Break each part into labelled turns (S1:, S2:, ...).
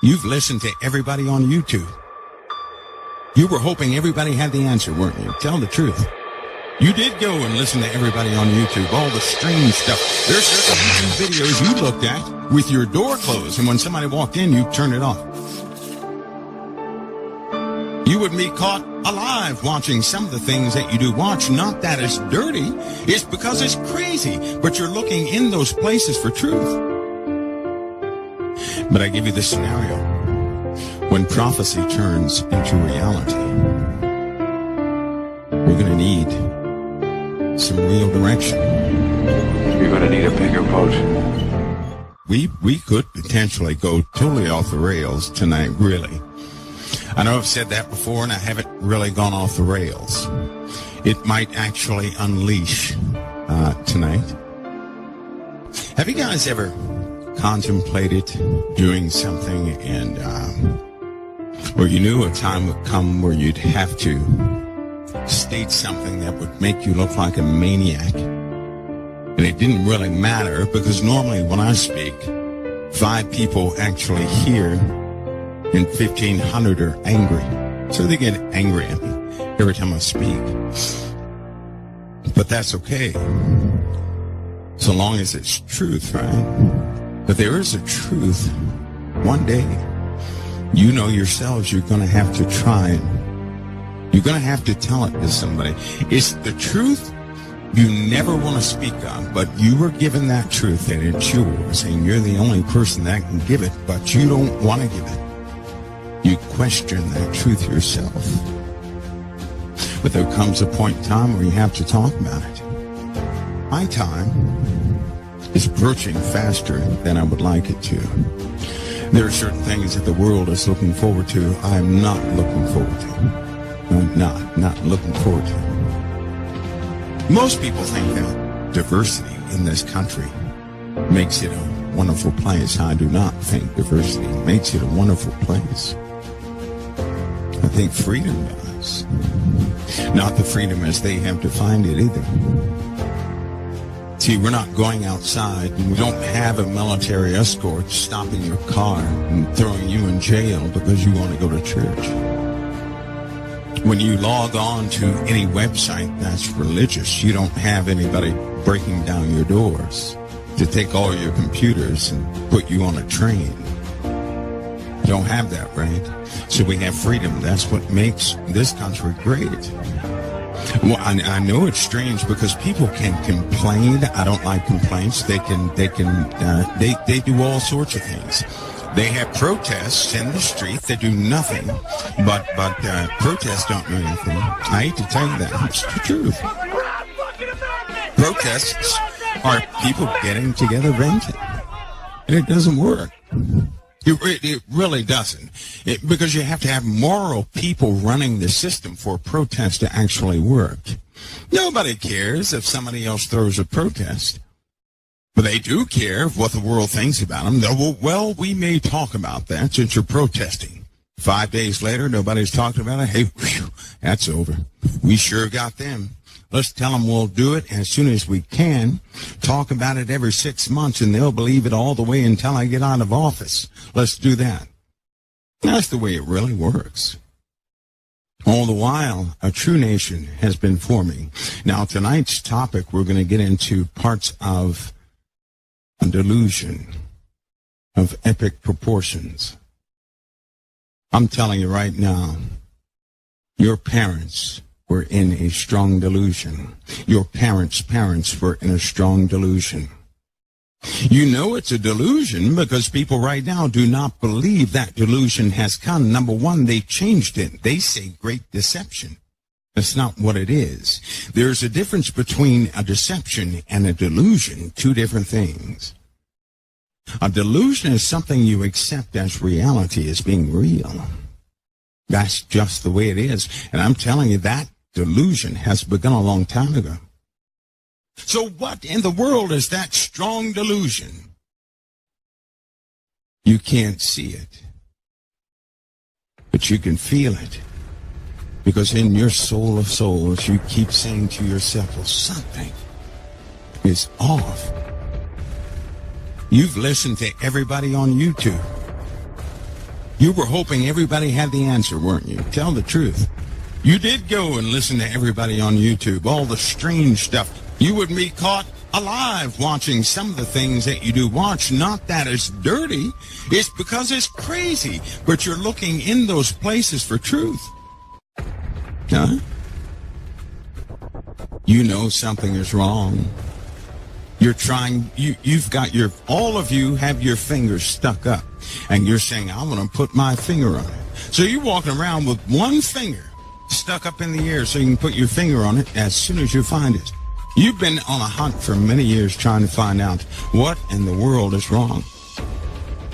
S1: You've listened to everybody on YouTube. You were hoping everybody had the answer, weren't you? Tell the truth. You did go and listen to everybody on YouTube, all the strange stuff. There's certain YouTube videos you looked at with your door closed, and when somebody walked in, you turned it off. You would be caught alive watching some of the things that you do watch. Not that it's dirty, it's because it's crazy, but you're looking in those places for truth. But I give you the scenario. When prophecy turns into reality, we're going to need some real direction.
S2: You're going to need a bigger boat.
S1: We could potentially go totally off the rails tonight, really. I know I've said that before, and I haven't really gone off the rails. It might actually unleash tonight. Have you guys ever contemplated doing something and where you knew a time would come where you'd have to state something that would make you look like a maniac, and it didn't really matter, because normally when I speak, 5 people actually hear and 1,500 are angry, so they get angry at me every time I speak. But that's okay, so long as it's truth, right? But there is a truth. One day, you know yourselves, you're going to have to try it. You're going to have to tell it to somebody. It's the truth you never want to speak of, but you were given that truth, and it's yours, and you're the only person that can give it, but you don't want to give it. You question that truth yourself. But there comes a point in time where you have to talk about it. My time is approaching faster than I would like it to. There are certain things that the world is looking forward to. I'm not looking forward to. I'm not looking forward to. Most people think that diversity in this country makes it a wonderful place. I do not think diversity makes it a wonderful place. I think freedom does. Not the freedom as they have defined it either. See, we're not going outside, and we don't have a military escort stopping your car and throwing you in jail because you want to go to church. When you log on to any website that's religious, you don't have anybody breaking down your doors to take all your computers and put you on a train. You don't have that, right? So we have freedom. That's what makes this country great. Well, I know it's strange because people can complain. I don't like complaints. They do all sorts of things. They have protests in the street that do nothing, but protests don't do anything. I hate to tell you that. It's the truth. Protests are people getting together venting, and it doesn't work. It really doesn't. Because you have to have moral people running the system for a protest to actually work. Nobody cares if somebody else throws a protest. But they do care what the world thinks about them. Well, we may talk about that since you're protesting. 5 days later, nobody's talking about it. Hey, whew, that's over. We sure got them. Let's tell them we'll do it as soon as we can. Talk about it every 6 months, and they'll believe it all the way until I get out of office. Let's do that. That's the way it really works. All the while, a true nation has been forming. Now, tonight's topic, we're going to get into parts of a delusion of epic proportions. I'm telling you right now, your parents were in a strong delusion. Your parents' parents were in a strong delusion. You know it's a delusion because people right now do not believe that delusion has come. Number one, they changed it. They say great deception. That's not what it is. There's a difference between a deception and a delusion, 2 different things. A delusion is something you accept as reality, as being real. That's just the way it is. And I'm telling you, that delusion has begun a long time ago. So what in the world is that strong delusion? You can't see it, but you can feel it. Because in your soul of souls, you keep saying to yourself, well, something is off. You've listened to everybody on YouTube. You were hoping everybody had the answer, weren't you? Tell the truth. You did go and listen to everybody on YouTube, all the strange stuff. You would be caught alive watching some of the things that you do watch. Not that it's dirty. It's because it's crazy. But you're looking in those places for truth. Huh? You know something is wrong. You're trying, you've got all of you have your fingers stuck up. And you're saying, I want to put my finger on it. So you're walking around with one finger stuck up in the air so you can put your finger on it as soon as you find it. You've been on a hunt for many years trying to find out what in the world is wrong.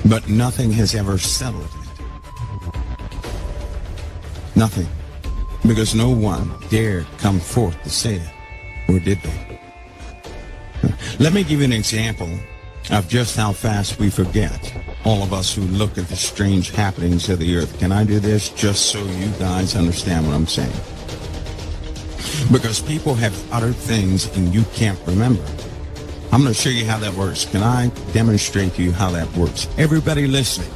S1: But nothing has ever settled it. Nothing. Because no one dared come forth to say it. Or did they? Let me give you an example of just how fast we forget, all of us who look at the strange happenings of the earth. Can I do this just so you guys understand what I'm saying? Because people have uttered things and you can't remember. I'm going to show you how that works. Can I demonstrate to you how that works? Everybody listening,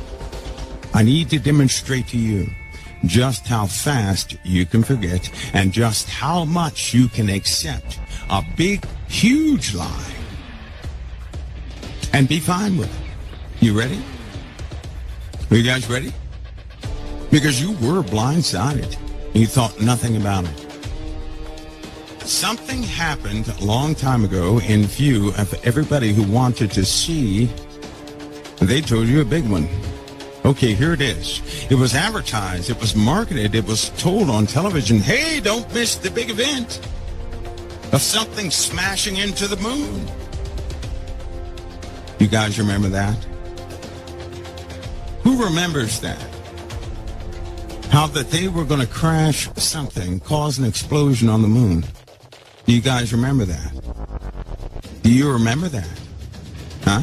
S1: I need to demonstrate to you just how fast you can forget and just how much you can accept a big, huge lie and be fine with it. You ready? Are you guys ready? Because you were blindsided. You thought nothing about it. Something happened a long time ago in view of everybody who wanted to see. They told you a big one. Okay, here it is. It was advertised. It was marketed. It was told on television, hey, don't miss the big event of something smashing into the moon. You guys remember that? Who remembers that? How that they were going to crash something, cause an explosion on the moon. Do you guys remember that? Do you remember that? Huh?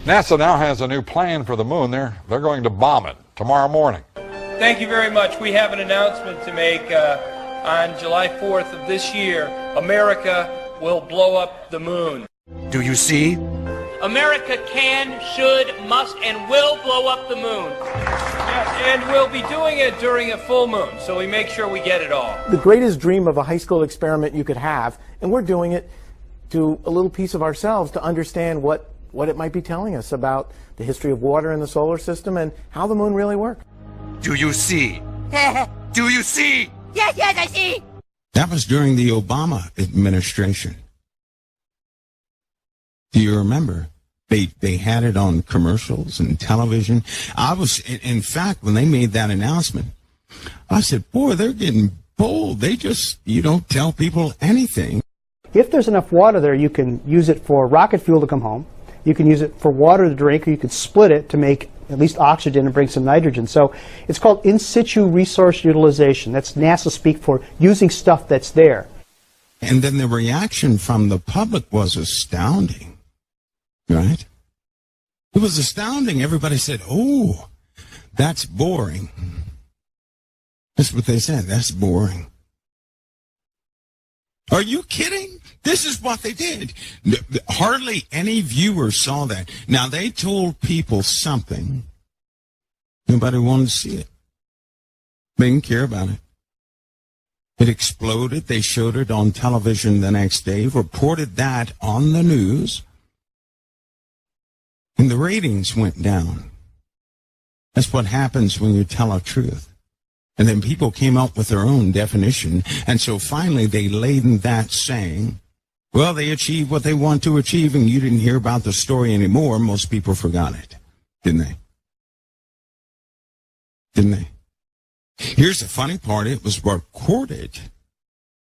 S3: NASA now has a new plan for the moon. They're going to bomb it tomorrow morning.
S4: Thank you very much. We have an announcement to make. On July 4th of this year, America will blow up the moon.
S5: Do you see?
S6: America can, should, must, and will blow up the moon.
S4: Yes, and we'll be doing it during a full moon, so we make sure we get it all.
S7: The greatest dream of a high school experiment you could have, and we're doing it to a little piece of ourselves to understand what it might be telling us about the history of water in the solar system and how the moon really works.
S5: Do you see? Do you see?
S6: Yes, I see.
S1: That was during the Obama administration. Do you remember? They had it on commercials and television. In fact, when they made that announcement, I said, boy, they're getting bold. They just, you don't tell people anything.
S8: If there's enough water there, you can use it for rocket fuel to come home. You can use it for water to drink, or you could split it to make at least oxygen and bring some nitrogen. So it's called in situ resource utilization. That's NASA speak for using stuff that's there.
S1: And then the reaction from the public was astounding, right? It was astounding. Everybody said, oh, that's boring. That's what they said. That's boring. Are you kidding? This is what they did. Hardly any viewer saw that. Now, they told people something. Nobody wanted to see it. They didn't care about it. It exploded. They showed it on television the next day, reported that on the news, and the ratings went down. That's what happens when you tell a truth. And then people came up with their own definition, and so finally they laid in that saying, well, they achieved what they want to achieve, and you didn't hear about the story anymore. Most people forgot it, didn't they? Didn't they? Here's the funny part. It was recorded.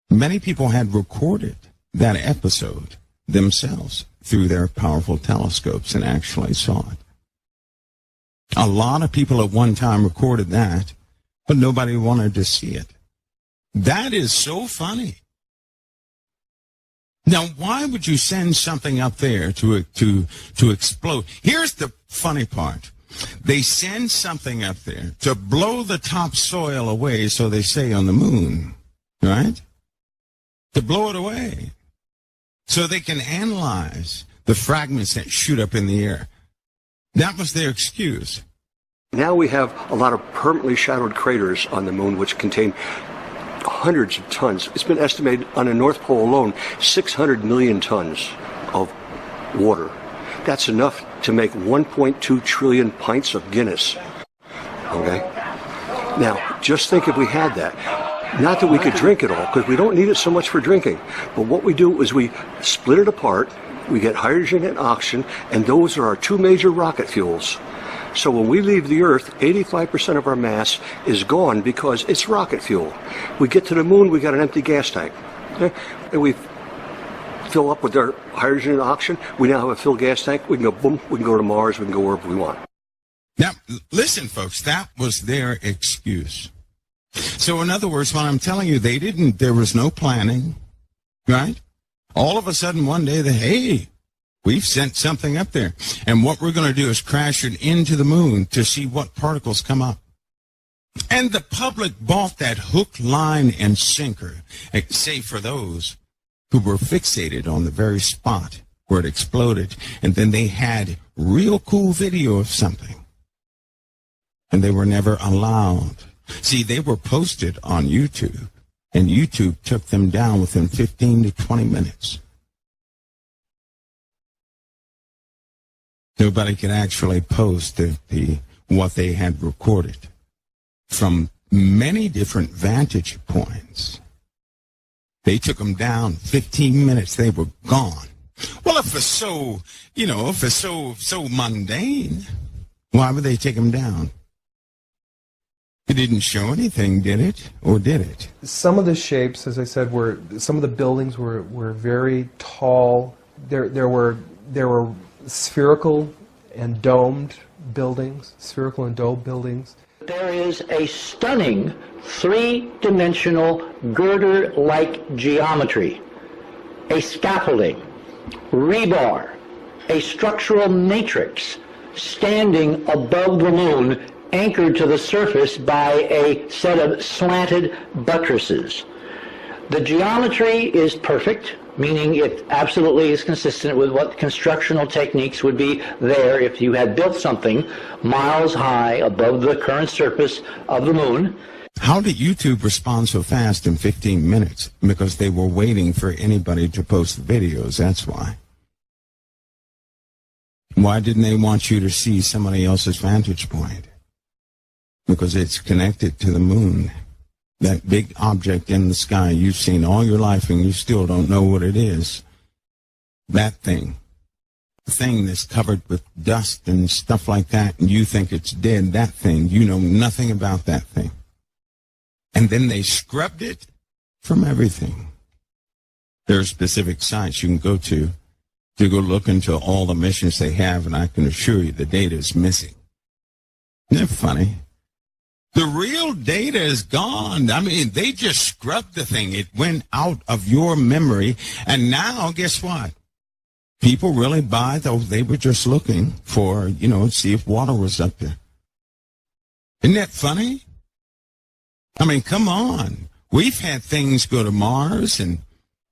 S1: Many people had recorded that episode themselves through their powerful telescopes and actually saw it. A lot of people at one time recorded that, but nobody wanted to see it. That is so funny. Now, why would you send something up there to explode? Here's the funny part. They send something up there to blow the topsoil away, so they say, on the moon, right? To blow it away, so they can analyze the fragments that shoot up in the air. That was their excuse.
S9: Now we have a lot of permanently shadowed craters on the moon which contain hundreds of tons. It's been estimated on the North Pole alone, 600 million tons of water. That's enough to make 1.2 trillion pints of Guinness. Okay? Now, just think if we had that. Not that we could drink it all, because we don't need it so much for drinking. But what we do is we split it apart, we get hydrogen and oxygen, and those are our two major rocket fuels. So when we leave the Earth, 85% of our mass is gone because it's rocket fuel. We get to the moon, we got an empty gas tank. Okay? And we fill up with our hydrogen and oxygen. We now have a filled gas tank. We can go, boom, we can go to Mars, we can go wherever we want.
S1: Now, listen, folks, that was their excuse. So in other words, what I'm telling you, there was no planning, right? All of a sudden one day, hey, we've sent something up there. And what we're going to do is crash it into the moon to see what particles come up. And the public bought that hook, line, and sinker, save for those who were fixated on the very spot where it exploded. And then they had real cool video of something. And they were never allowed. See, they were posted on YouTube, and YouTube took them down within 15 to 20 minutes. Nobody could actually post what they had recorded from many different vantage points. They took them down 15 minutes. They were gone. Well, if it's so, if it's so mundane, why would they take them down? It didn't show anything, did it? Or did it?
S10: Some of the shapes, as I said, some of the buildings were very tall. There were spherical and domed buildings,
S11: There is a stunning three-dimensional girder-like geometry, a scaffolding, rebar, a structural matrix standing above the moon, anchored to the surface by a set of slanted buttresses. The geometry is perfect, meaning it absolutely is consistent with what constructional techniques would be there if you had built something miles high above the current surface of the moon.
S1: How did YouTube respond so fast in 15 minutes? Because they were waiting for anybody to post the videos, that's why. Why didn't they want you to see somebody else's vantage point? Because it's connected to the moon. That big object in the sky you've seen all your life and you still don't know what it is. That thing. The thing that's covered with dust and stuff like that, and you think it's dead, that thing, you know nothing about that thing. And then they scrubbed it from everything. There are specific sites you can go to go look into all the missions they have, and I can assure you the data is missing. Isn't that funny? The real data is gone. I mean, they just scrubbed the thing. It went out of your memory. And now, guess what? People really buy those. They were just looking for, see if water was up there. Isn't that funny? I mean, come on. We've had things go to Mars, and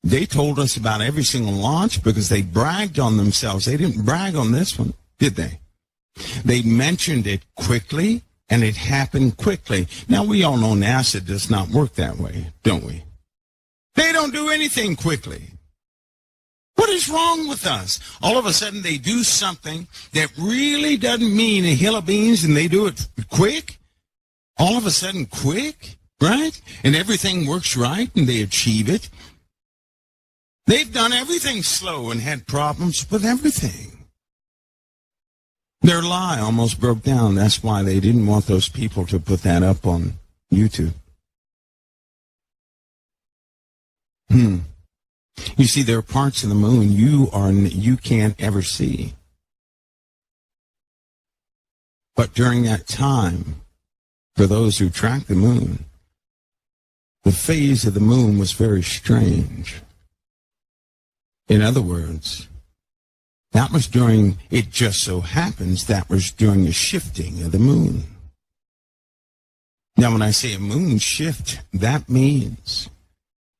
S1: they told us about every single launch because they bragged on themselves. They didn't brag on this one, did they? They mentioned it quickly. And it happened quickly. Now, we all know NASA does not work that way, don't we? They don't do anything quickly. What is wrong with us? All of a sudden, they do something that really doesn't mean a hill of beans, and they do it quick. All of a sudden, quick, right? And everything works right, and they achieve it. They've done everything slow and had problems with everything. Their lie almost broke down. That's why they didn't want those people to put that up on YouTube. You see, there are parts of the moon you can't ever see. But during that time, for those who track the moon, the phase of the moon was very strange. In other words, that was during, it just so happens, that was during the shifting of the moon. Now, when I say a moon shift, that means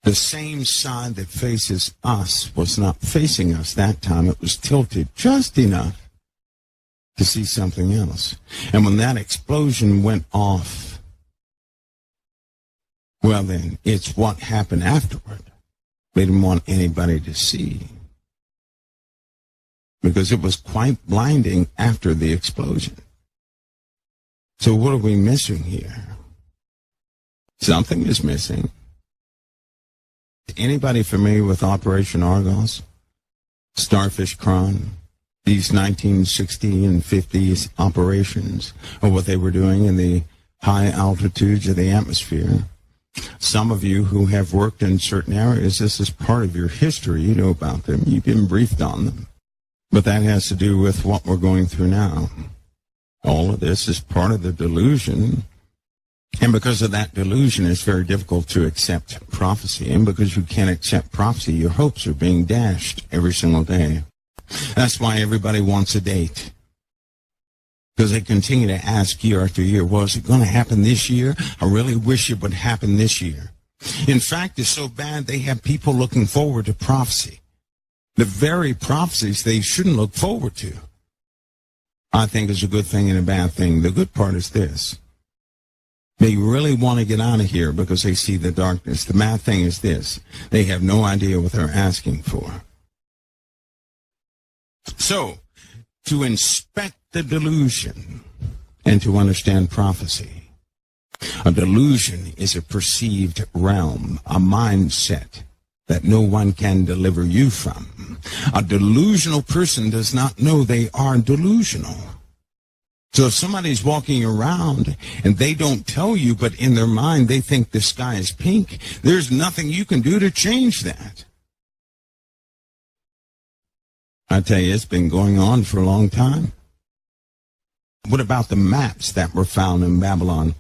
S1: the same side that faces us was not facing us that time. It was tilted just enough to see something else. And when that explosion went off, well then, it's what happened afterward. They didn't want anybody to see, because it was quite blinding after the explosion. So what are we missing here? Something is missing. Anybody familiar with Operation Argos? Starfish Kron? These 1960s and 50s operations, or what they were doing in the high altitudes of the atmosphere. Some of you who have worked in certain areas, this is part of your history. You know about them. You've been briefed on them. But that has to do with what we're going through now. All of this is part of the delusion. And because of that delusion, it's very difficult to accept prophecy. And because you can't accept prophecy, your hopes are being dashed every single day. That's why everybody wants a date. Because they continue to ask year after year, well, is it going to happen this year? I really wish it would happen this year. In fact, it's so bad they have people looking forward to prophecy. The very prophecies they shouldn't look forward to. I think is a good thing and a bad thing. The good part is this. They really want to get out of here because they see the darkness. The bad thing is this. They have no idea what they're asking for. So, to inspect the delusion and to understand prophecy, a delusion is a perceived realm, a mindset that no one can deliver you from. A delusional person does not know they are delusional. So if somebody's walking around and they don't tell you, but in their mind they think the sky is pink, there's nothing you can do to change that. I tell you, it's been going on for a long time. What about the maps that were found in Babylon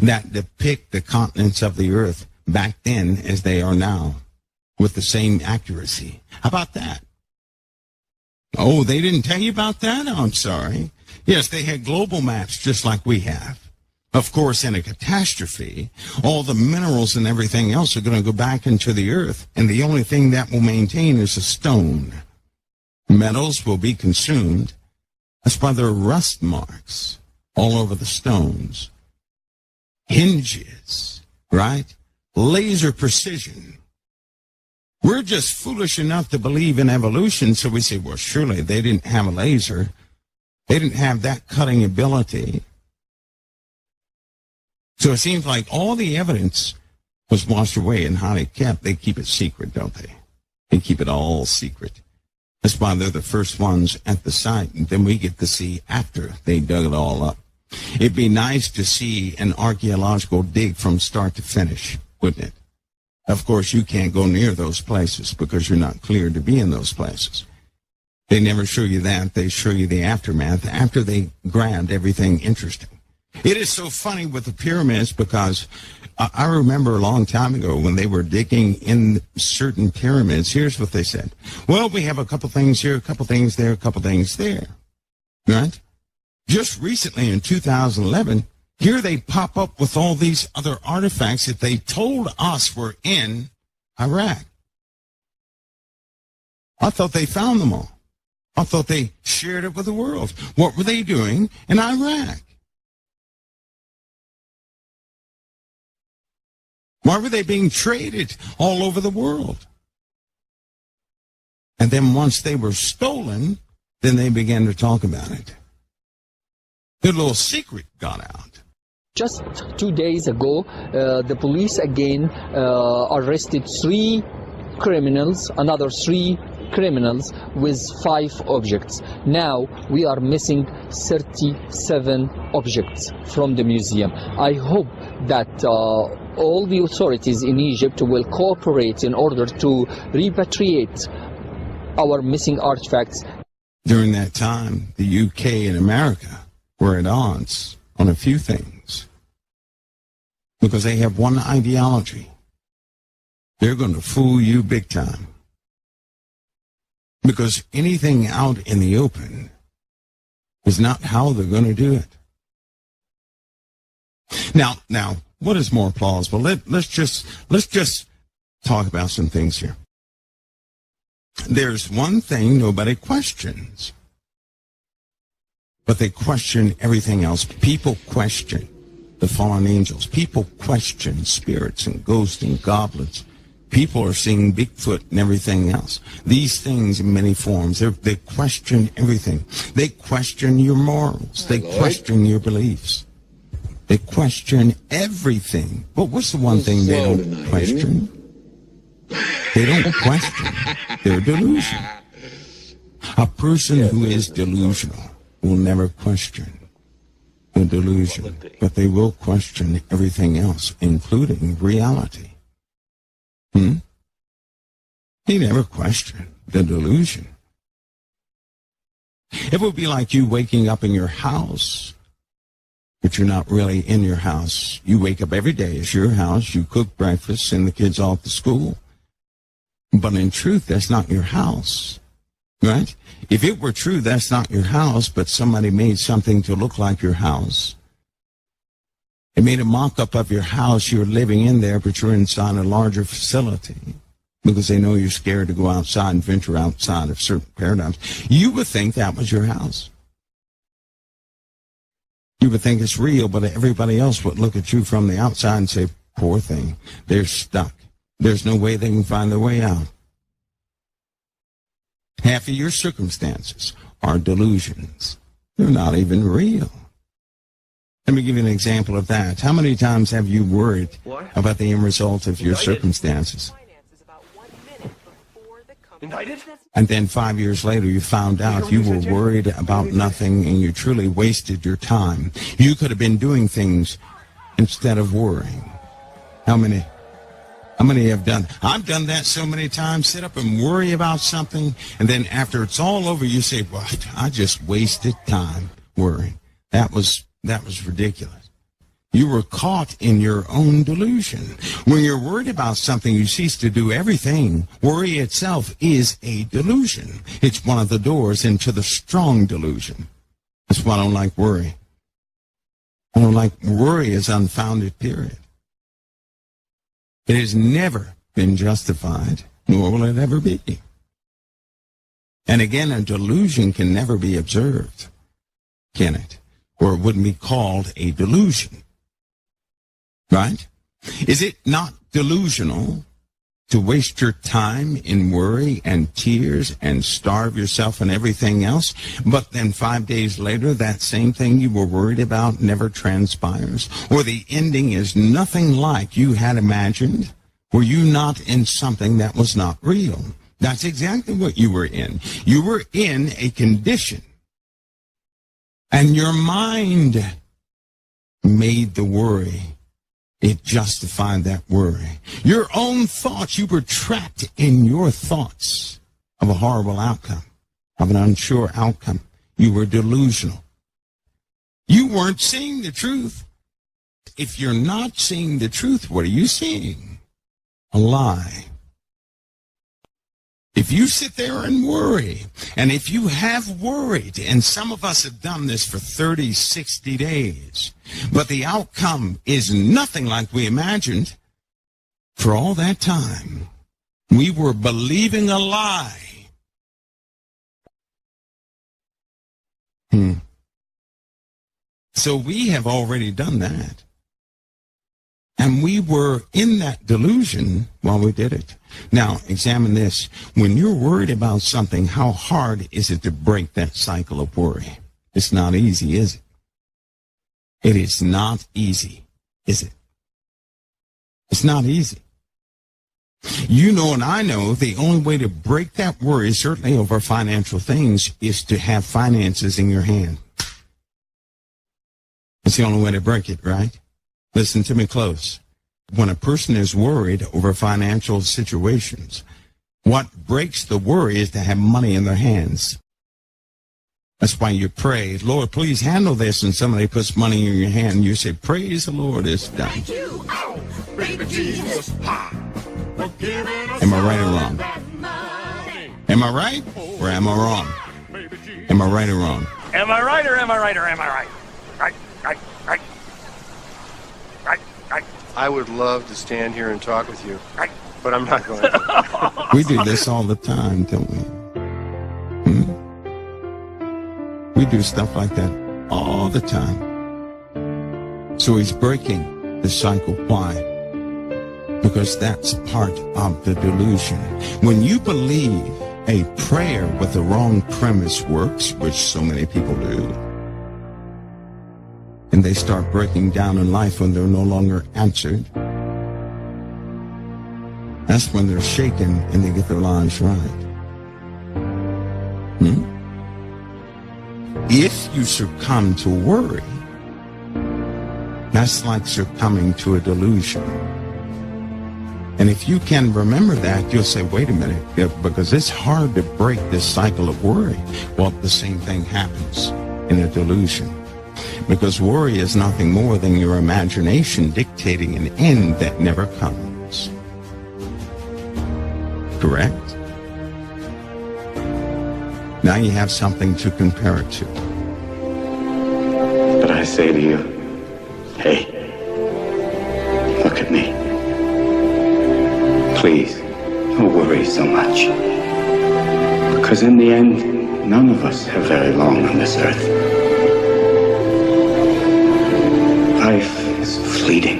S1: that depict the continents of the earth back then as they are now with the same accuracy? How about that? Oh, they didn't tell you about that? Oh, I'm sorry. Yes, they had global maps just like we have. Of course, in a catastrophe, all the minerals and everything else are going to go back into the earth, and the only thing that will maintain is a stone. Metals will be consumed. That's why there are rust marks all over the stones. Hinges, right? Laser precision. We're just foolish enough to believe in evolution, so we say, well, surely they didn't have a laser. They didn't have that cutting ability. So it seems like all the evidence was washed away and highly kept. They keep it secret, don't they? They keep it all secret. That's why they're the first ones at the site, and then we get to see after they dug it all up. It'd be nice to see an archaeological dig from start to finish, wouldn't it? Of course, you can't go near those places because you're not cleared to be in those places. They never show you that. They show you the aftermath after they grabbed everything interesting. It is so funny with the pyramids because I remember a long time ago when they were digging in certain pyramids, here's what they said. Well, we have a couple things here, a couple things there, a couple things there. Right? Just recently in 2011, here they pop up with all these other artifacts that they told us were in Iraq. I thought they found them all. I thought they shared it with the world. What were they doing in Iraq? Why were they being traded all over the world? And then once they were stolen, then they began to talk about it. Their little secret got out.
S12: Just 2 days ago, the police again arrested 3 criminals, another 3 criminals with 5 objects. Now we are missing 37 objects from the museum. I hope that all the authorities in Egypt will cooperate in order to repatriate our missing artifacts.
S1: During that time, the UK and America were at odds on a few things because they have one ideology. They're going to fool you big time. Because anything out in the open is not how they're going to do it. Now, what is more plausible? Let's just talk about some things here. There's one thing nobody questions. but they question everything else. People question the fallen angels. People question spirits and ghosts and goblins. People are seeing Bigfoot and everything else. These things in many forms. They question everything. They question your morals. They question your beliefs. They question everything. But what's the one thing they don't question? They don't question their delusion. A person who is delusional will never question the delusion, but they will question everything else, including reality. He never questioned the delusion. It would be like you waking up in your house, but you're not really in your house. You wake up every day. It's your house. You cook breakfast, send the kids off to school. But in truth, that's not your house, right? If it were true, that's not your house, but somebody made something to look like your house. They made a mock-up of your house. You're living in there, but you're inside a larger facility because they know you're scared to go outside and venture outside of certain paradigms. You would think that was your house. You would think it's real, but everybody else would look at you from the outside and say, poor thing, they're stuck. There's no way they can find their way out. Half of your circumstances are delusions. They're not even real. Let me give you an example of that. How many times have you worried about the end result of your circumstances? And then 5 years later, you found out you were worried about nothing and you truly wasted your time. You could have been doing things instead of worrying. How many have done? I've done that so many times. Sit up and worry about something, and then after it's all over, you say, "Well, I just wasted time worrying. That was ridiculous." You were caught in your own delusion. When you're worried about something, you cease to do everything. Worry itself is a delusion. It's one of the doors into the strong delusion. That's why I don't like worry. I don't like worry as unfounded, period. It has never been justified, nor will it ever be. And again, a delusion can never be observed, can it? Or it wouldn't be called a delusion. Right? Is it not delusional to waste your time in worry and tears and starve yourself and everything else, but then 5 days later, that same thing you were worried about never transpires? Or the ending is nothing like you had imagined? Were you not in something that was not real? That's exactly what you were in. You were in a condition, and your mind made the worry. It justified that worry. Your own thoughts, you were trapped in your thoughts of a horrible outcome, of an unsure outcome. You were delusional. You weren't seeing the truth. If you're not seeing the truth, what are you seeing? A lie. If you sit there and worry, and if you have worried, and some of us have done this for 30, 60 days, but the outcome is nothing like we imagined, for all that time, we were believing a lie. So we have already done that. And we were in that delusion while we did it. Now, examine this. When you're worried about something, how hard is it to break that cycle of worry? It's not easy, is it? It is not easy, is it? It's not easy. You know and I know the only way to break that worry, certainly over financial things, is to have finances in your hand. It's the only way to break it, right? Listen to me close. When a person is worried over financial situations, what breaks the worry is to have money in their hands. That's why you pray, Lord, please handle this, and somebody puts money in your hand, and you say, praise the Lord, it's done. Thank you. Oh, baby Jesus. Am I right or wrong? Am I right or am I wrong? Am I right or wrong?
S5: Am I right or am I right or am I right? Right.
S13: I would love to stand here and talk with you, but I'm not going to.
S1: We do this all the time, don't we? We do stuff like that all the time. So he's breaking the cycle. Why? Because that's part of the delusion. When you believe a prayer with the wrong premise works, which so many people do, and they start breaking down in life when they're no longer answered, that's when they're shaken and they get their lives right. If you succumb to worry, that's like succumbing to a delusion. And if you can remember that, you'll say, wait a minute, because it's hard to break this cycle of worry. Well, the same thing happens in a delusion. Because worry is nothing more than your imagination dictating an end that never comes. Correct? Now you have something to compare it to.
S14: But I say to you, hey, look at me. Please, don't worry so much. Because in the end, none of us have very long on this earth. Life is fleeting.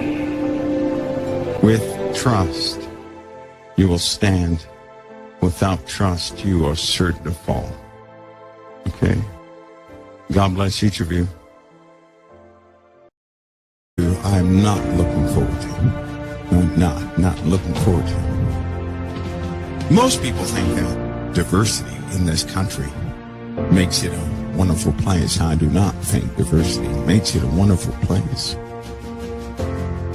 S1: With trust, you will stand. Without trust, you are certain to fall. Okay? God bless each of you. I'm not looking forward to it. I'm not looking forward to it. Most people think that diversity in this country makes it a wonderful place. I do not think diversity makes it a wonderful place.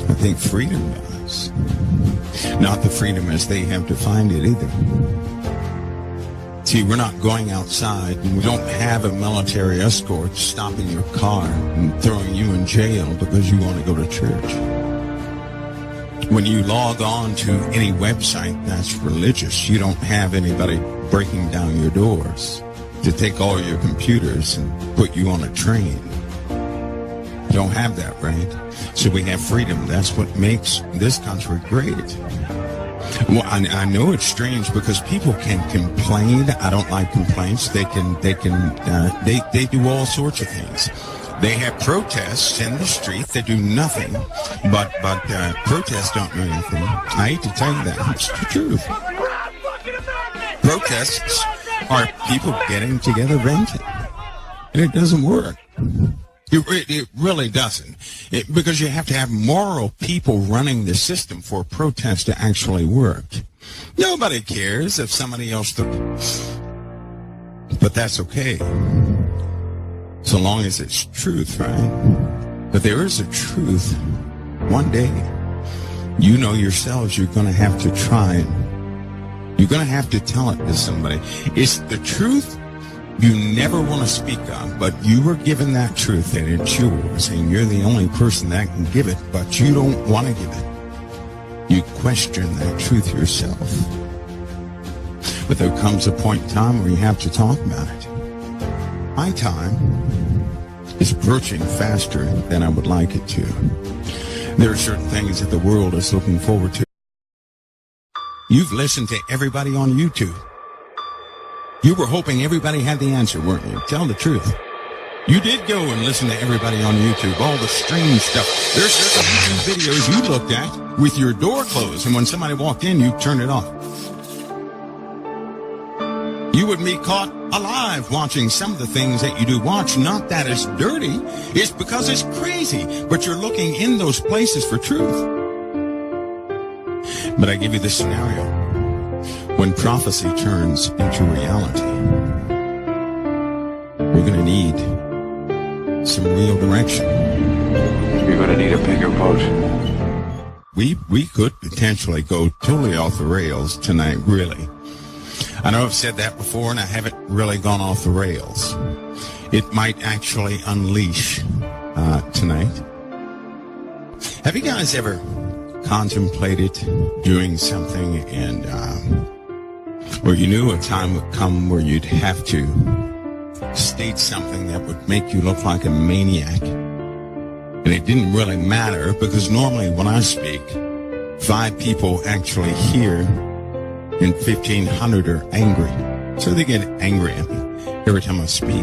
S1: I think freedom does. Not the freedom as they have defined it either. See, we're not going outside, and we don't have a military escort stopping your car and throwing you in jail because you want to go to church. When you log on to any website that's religious, you don't have anybody breaking down your doors to take all your computers and put you on a train. You don't have that, right? So we have freedom. That's what makes this country great. Well, I know it's strange because people can complain. I don't like complaints. They do all sorts of things. They have protests in the street that do nothing, but protests don't do anything. I hate to tell you that. It's the truth. Protests are people getting together ranting, and it doesn't work. It really doesn't. Because you have to have moral people running the system for a protest to actually work. Nobody cares if somebody else took it. But that's okay. So long as it's truth, right? But there is a truth. One day, you know yourselves, you're going to have to try it. You're going to have to tell it to somebody. It's the truth you never want to speak of, but you were given that truth and it's yours, and you're the only person that can give it, but you don't want to give it. You question that truth yourself. But there comes a point in time where you have to talk about it. My time is approaching faster than I would like it to. There are certain things that the world is looking forward to. You've listened to everybody on YouTube. You were hoping everybody had the answer, weren't you? Tell the truth. You did go and listen to everybody on YouTube, all the strange stuff. There's certain YouTube videos you looked at with your door closed, and when somebody walked in, you turned it off. You would be caught alive watching some of the things that you do watch. Not that it's dirty, it's because it's crazy, but you're looking in those places for truth. But I give you this scenario. When prophecy turns into reality, we're going to need some real direction.
S2: You're going to need a bigger boat.
S1: We could potentially go totally off the rails tonight, really. I know I've said that before, and I haven't really gone off the rails. It might actually unleash tonight. Have you guys ever contemplated doing something and where you knew a time would come where you'd have to state something that would make you look like a maniac, and it didn't really matter because normally when I speak, 5 people actually hear and 1,500 are angry, so they get angry at me every time I speak.